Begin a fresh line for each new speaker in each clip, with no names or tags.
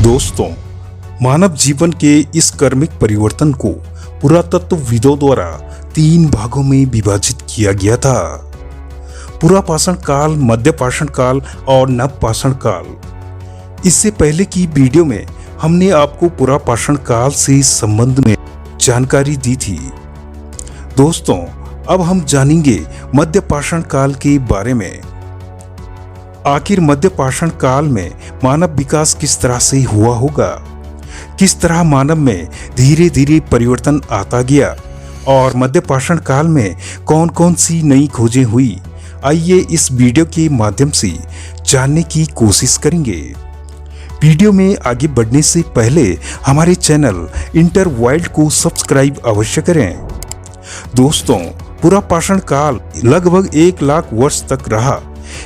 दोस्तों, मानव जीवन के इस कर्मिक परिवर्तन को पुरातत्वविदों द्वारा 3 भागों में विभाजित किया गया था। पुरापाषाण काल, मध्य पाषाण काल और नवपाषाण काल। इससे पहले की वीडियो में हमने आपको पुरापाषाण काल से संबंध में जानकारी दी थी। दोस्तों, अब हम जानेंगे मध्य पाषाण काल के बारे में। आखिर मध्य पाषाण काल में मानव विकास किस तरह से हुआ होगा, किस तरह मानव में धीरे धीरे परिवर्तन आता गया और मध्य पाषाण काल में कौन कौन सी नई खोजें हुई, आइए इस वीडियो के माध्यम से जानने की कोशिश करेंगे। वीडियो में आगे बढ़ने से पहले हमारे चैनल इंटर वर्ल्ड को सब्सक्राइब अवश्य करें। दोस्तों, पुरापाषाण काल लगभग 1 लाख वर्ष तक रहा।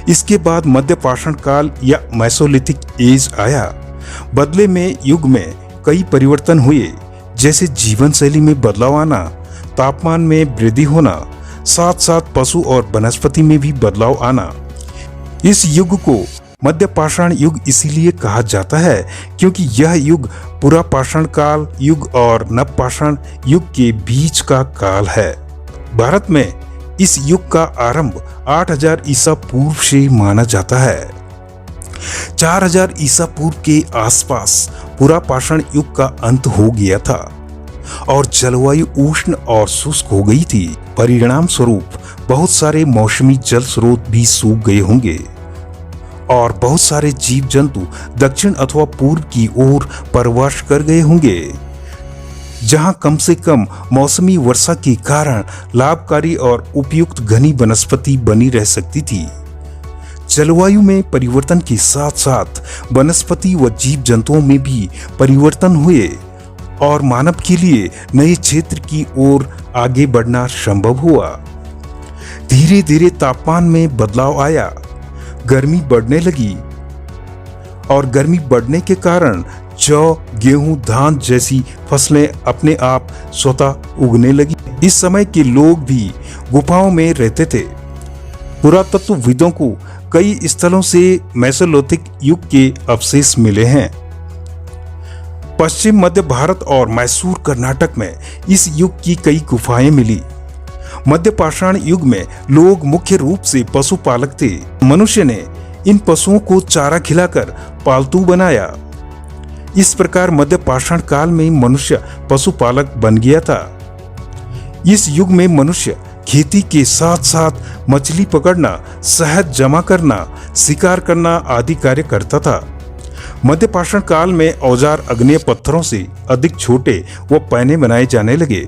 इसके बाद मध्य पाषाण काल या मेसोलिथिक एज आया। बदले में युग में कई परिवर्तन हुए, जैसे जीवन शैली में बदलाव आना, तापमान में वृद्धि होना, साथ साथ पशु और वनस्पति में भी बदलाव आना। इस युग को मध्य पाषाण युग इसीलिए कहा जाता है क्योंकि यह युग पुरापाषाण काल युग और नवपाषाण युग के बीच का काल है। भारत में इस युग का आरंभ 8000 ईसा पूर्व से माना जाता है। 4000 ईसा पूर्व के आसपास पुरापाषाण युग का अंत हो गया था और जलवायु उष्ण और शुष्क हो गई थी। परिणाम स्वरूप बहुत सारे मौसमी जल स्रोत भी सूख गए होंगे और बहुत सारे जीव जंतु दक्षिण अथवा पूर्व की ओर परवास कर गए होंगे, जहां कम से कम मौसमी वर्षा के कारण लाभकारी और उपयुक्त घनी वनस्पति बनी रह सकती थी। जलवायु में परिवर्तन के साथ साथ वनस्पति व जीव जंतुओं में भी परिवर्तन हुए और मानव के लिए नए क्षेत्र की ओर आगे बढ़ना संभव हुआ। धीरे धीरे तापमान में बदलाव आया, गर्मी बढ़ने लगी और गर्मी बढ़ने के कारण जौ, गेहूं, धान जैसी फसलें अपने आप स्वतः उगने लगी। इस समय के लोग भी गुफाओं में रहते थे। पुरातत्वविदों को कई स्थलों से मेसोलिथिक युग के अवशेष मिले हैं। पश्चिम मध्य भारत और मैसूर, कर्नाटक में इस युग की कई गुफाएं मिली। मध्य पाषाण युग में लोग मुख्य रूप से पशुपालक थे। मनुष्य ने इन पशुओं को चारा खिलाकर पालतू बनाया। इस प्रकार मध्य पाषाण काल में मनुष्य पशुपालक बन गया था। इस युग में मनुष्य खेती के साथ साथ मछली पकड़ना, शहद जमा करना, शिकार करना आदि कार्य करता था। मध्य पाषाण काल में औजार अग्नेय पत्थरों से अधिक छोटे व पैने बनाए जाने लगे।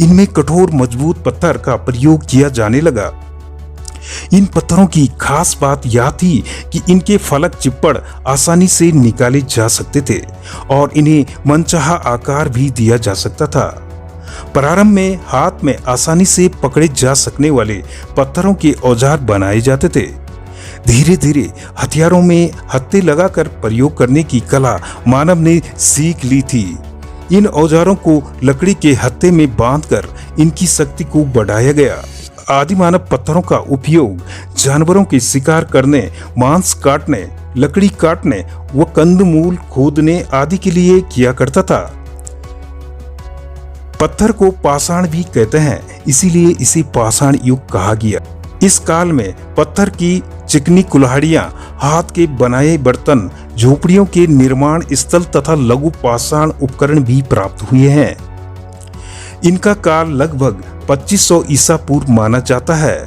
इनमें कठोर मजबूत पत्थर का प्रयोग किया जाने लगा। इन पत्थरों की खास बात यह थी कि इनके फलक चिप्पड़ आसानी से निकाले जा सकते थे और इन्हें मनचाहा आकार भी दिया जा सकता था। प्रारंभ में हाथ में आसानी से पकड़े जा सकने वाले पत्थरों के औजार बनाए जाते थे। धीरे धीरे हथियारों में हत्थे लगाकर प्रयोग करने की कला मानव ने सीख ली थी। इन औजारों को लकड़ी के हत्थे में बांधकर इनकी शक्ति को बढ़ाया गया। आदि मानव पत्थरों का उपयोग जानवरों के शिकार करने, मांस काटने, लकड़ी काटने व कंदमूल खोदने आदि के लिए किया करता था। पत्थर को पाषाण भी कहते हैं, इसीलिए इसे पाषाण युग कहा गया। इस काल में पत्थर की चिकनी कुल्हाड़ियां, हाथ के बनाए बर्तन, झोपड़ियों के निर्माण स्थल तथा लघु पाषाण उपकरण भी प्राप्त हुए हैं। इनका काल लगभग 2500 ईसा पूर्व माना जाता है।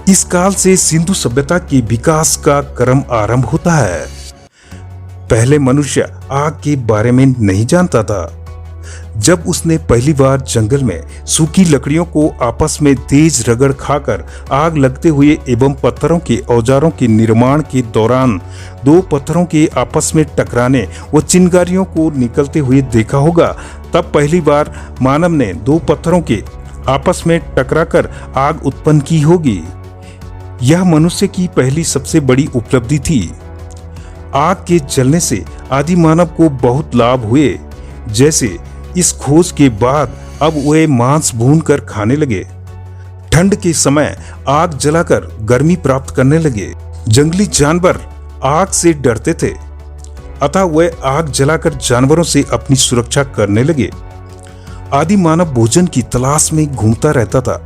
इस काल से सिंधु सभ्यता के विकास का क्रम आरंभ होता है। पहले मनुष्य आग के बारे में नहीं जानता था। जब उसने पहली बार जंगल में सूखी लकड़ियों को आपस में तेज रगड़ खाकर आग लगते हुए एवं पत्थरों के औजारों के निर्माण के दौरान 2 पत्थरों के आपस में टकराने व चिंगारियों को निकलते हुए देखा होगा, तब पहली बार मानव ने 2 पत्थरों के आपस में टकराकर आग उत्पन्न की होगी। यह मनुष्य की पहली सबसे बड़ी उपलब्धि थी। आग के जलने से आदि मानव को बहुत लाभ हुए, जैसे इस खोज के बाद अब वे मांस भूनकर खाने लगे। ठंड के समय आग जलाकर गर्मी प्राप्त करने लगे। जंगली जानवर आग से डरते थे। अतः वे आग जलाकर जानवरों से अपनी सुरक्षा करने लगे। आदि मानव भोजन की तलाश में घूमता रहता था।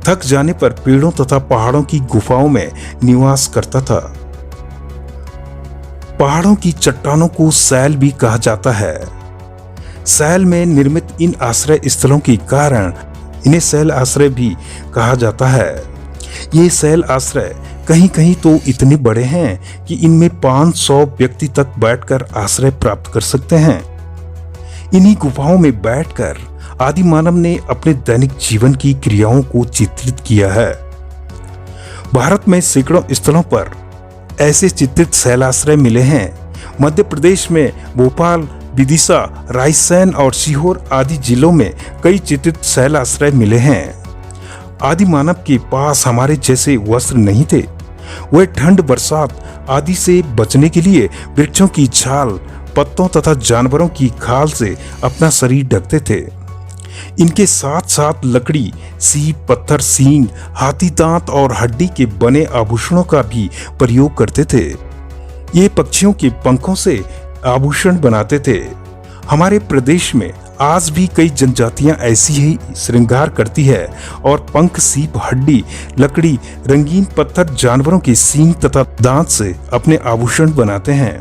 थक जाने पर पेड़ों तथा पहाड़ों की गुफाओं में निवास करता था। पहाड़ों की चट्टानों को सैल भी कहा जाता है। सैल में निर्मित इन आश्रय स्थलों के कारण इन्हें सैल आश्रय भी कहा जाता है। ये सैल आश्रय कहीं कहीं तो इतने बड़े हैं कि इनमें 500 व्यक्ति तक बैठकर आश्रय प्राप्त कर सकते हैं। इन्हीं गुफाओं में बैठकर आदि मानव ने अपने दैनिक जीवन की क्रियाओं को चित्रित किया है। भारत में सैकड़ों स्थलों पर ऐसे चित्रित शैलाश्रय मिले हैं। मध्य प्रदेश में भोपाल, विदिशा, रायसेन और सीहोर आदि जिलों में कई चित्रित शैलाश्रय मिले हैं। आदि मानव के पास हमारे जैसे वस्त्र नहीं थे। वे ठंड, बरसात आदि से बचने के लिए वृक्षों की छाल, पत्तों तथा जानवरों की खाल से अपना शरीर ढकते थे। इनके साथ साथ लकड़ी, सीप, पत्थर, सींग, हाथी दांत और हड्डी के बने आभूषणों का भी प्रयोग करते थे। ये पक्षियों के पंखों से आभूषण बनाते थे। हमारे प्रदेश में आज भी कई जनजातियां ऐसी ही श्रृंगार करती है और पंख, सीप, हड्डी, लकड़ी, रंगीन पत्थर, जानवरों के सींग तथा दांत से अपने आभूषण बनाते हैं।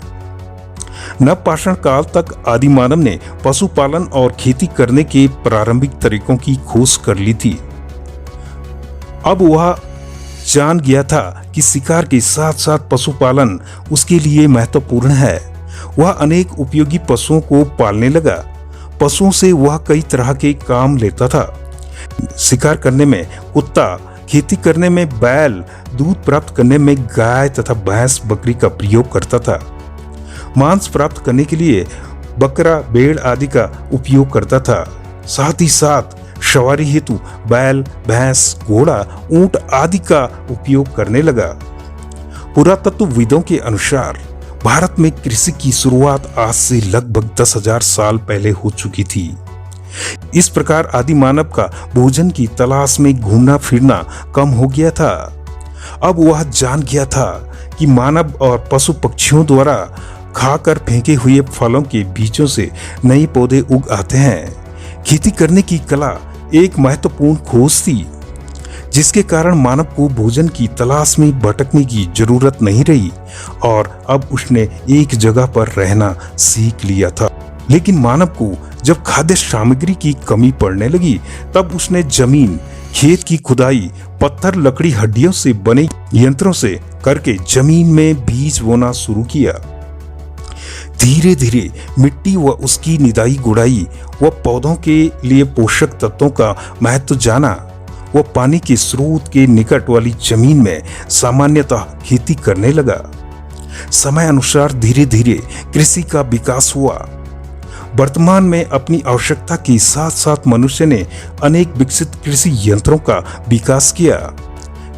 नवपाषाण काल तक आदि मानव ने पशुपालन और खेती करने के प्रारंभिक तरीकों की खोज कर ली थी। अब वह जान गया था कि शिकार के साथ साथ पशुपालन उसके लिए महत्वपूर्ण है। वह अनेक उपयोगी पशुओं को पालने लगा। पशुओं से वह कई तरह के काम लेता था। शिकार करने में कुत्ता, खेती करने में बैल, दूध प्राप्त करने में गाय तथा भैंस, बकरी का प्रयोग करता था। मांस प्राप्त करने के लिए बकरा, भेड़ आदि का उपयोग करता था। साथ ही साथ सवारी हेतु बैल, भैंस, घोड़ा, ऊंट आदि का उपयोग करने लगा। पुरातत्वविदों के अनुसार भारत में कृषि की शुरुआत आज से लगभग 10,000 साल पहले हो चुकी थी। इस प्रकार आदि मानव का भोजन की तलाश में घूमना फिरना कम हो गया था। अब वह जान गया था कि मानव और पशु पक्षियों द्वारा खाकर फेंके हुए फलों के बीजों से नए पौधे उग आते हैं। खेती करने की कला एक महत्वपूर्ण खोज थी, जिसके कारण मानव को भोजन की तलाश में भटकने की जरूरत नहीं रही और अब उसने एक जगह पर रहना सीख लिया था। लेकिन मानव को जब खाद्य सामग्री की कमी पड़ने लगी, तब उसने जमीन, खेत की खुदाई, पत्थर, लकड़ी, हड्डियों से बने यंत्रों से करके जमीन में बीज बोना शुरू किया। धीरे धीरे मिट्टी व उसकी निदाई गुड़ाई व पौधों के लिए पोषक तत्वों का महत्व जाना। वो पानी के स्रोत के निकट वाली जमीन में सामान्यतः खेती करने लगा। समय अनुसार धीरे धीरे कृषि का विकास हुआ। वर्तमान में अपनी आवश्यकता के साथ साथ मनुष्य ने अनेक विकसित कृषि यंत्रों का विकास किया,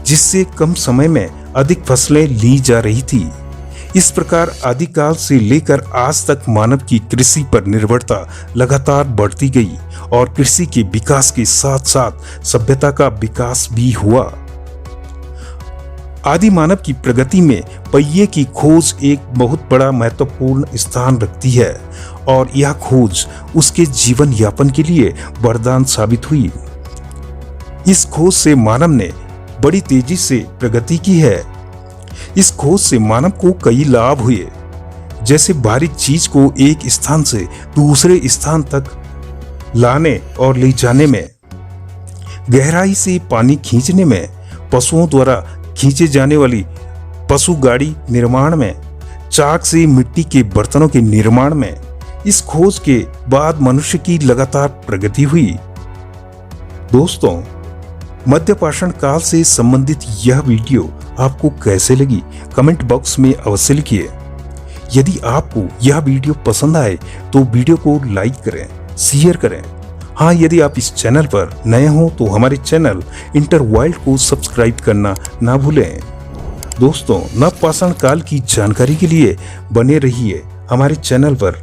जिससे कम समय में अधिक फसलें ली जा रही थी। इस प्रकार आदिकाल से लेकर आज तक मानव की कृषि पर निर्भरता लगातार बढ़ती गई और कृषि के विकास के साथ साथ सभ्यता का विकास भी हुआ। आदि मानव की प्रगति में पहिए की खोज एक बहुत बड़ा महत्वपूर्ण स्थान रखती है और यह खोज उसके जीवन यापन के लिए वरदान साबित हुई। इस खोज से मानव ने बड़ी तेजी से प्रगति की है। इस खोज से मानव को कई लाभ हुए, जैसे बारीक चीज को एक स्थान से दूसरे स्थान तक लाने और ले जाने में, गहराई से पानी खींचने में, पशुओं द्वारा खींचे जाने वाली पशु गाड़ी निर्माण में, चाक से मिट्टी के बर्तनों के निर्माण में। इस खोज के बाद मनुष्य की लगातार प्रगति हुई। दोस्तों, मध्यपाषाण काल से संबंधित यह वीडियो आपको कैसे लगी, कमेंट बॉक्स में अवश्य लिखिए। यदि आपको यह वीडियो पसंद आए तो वीडियो को लाइक करें, शेयर करें। हाँ, यदि आप इस चैनल पर नए हो तो हमारे चैनल इंटर वर्ल्ड को सब्सक्राइब करना ना भूलें। दोस्तों, नवपाषाण काल की जानकारी के लिए बने रहिए हमारे चैनल पर।